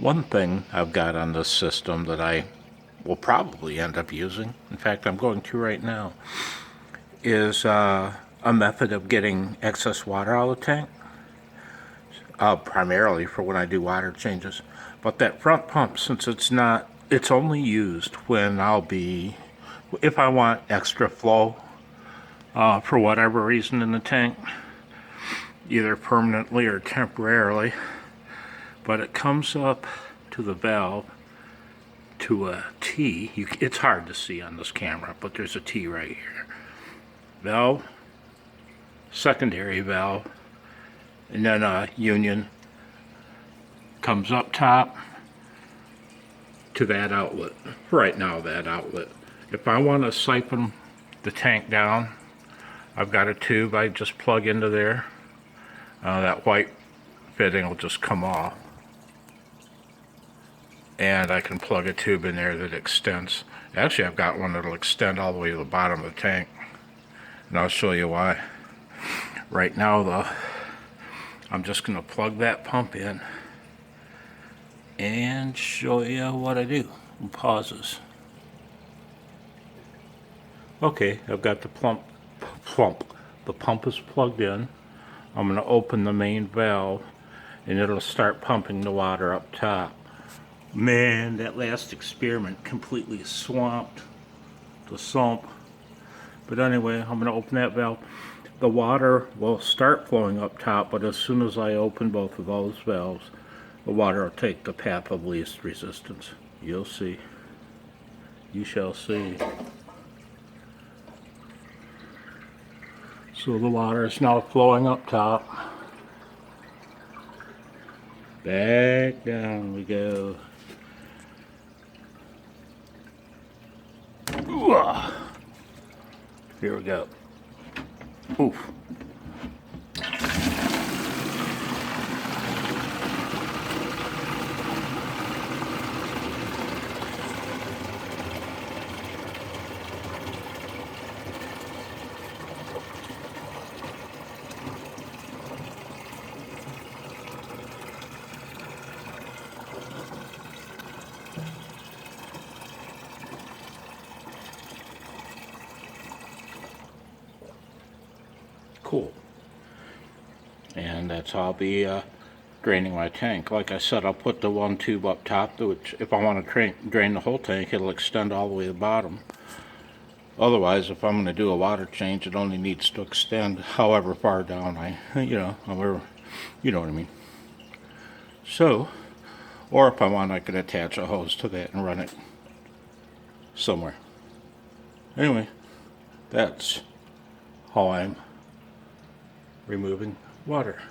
One thing I've got on this system that I will probably end up using, in fact I'm going to right now, is a method of getting excess water out of the tank, primarily for when I do water changes. But that front pump, since it's only used when if I want extra flow for whatever reason in the tank, either permanently or temporarily. But it comes up to the valve to a T. It's hard to see on this camera, but there's a T right here. Valve, secondary valve, and then a union comes up top to that outlet. Right now, that outlet. If I want to siphon the tank down, I've got a tube I just plug into there. That white fitting will just come off. And I can plug a tube in there that extends. Actually, I've got one that'll extend all the way to the bottom of the tank. And I'll show you why. Right now, though, I'm just going to plug that pump in and show you what I do. And pauses. Okay, I've got the pump. The pump is plugged in. I'm going to open the main valve and it'll start pumping the water up top. Man, that last experiment completely swamped the sump. But anyway, I'm going to open that valve. The water will start flowing up top, but as soon as I open both of those valves, the water will take the path of least resistance. You'll see. You shall see. So the water is now flowing up top. Back down we go. Ooh. Here we go. Oof. Cool. And that's how I'll be draining my tank. Like I said, I'll put the one tube up top, which if I want to drain the whole tank, it'll extend all the way to the bottom. Otherwise, if I'm going to do a water change, it only needs to extend however far down however, you know what I mean. So, or if I want, I could attach a hose to that and run it somewhere. Anyway, that's how I'm removing water.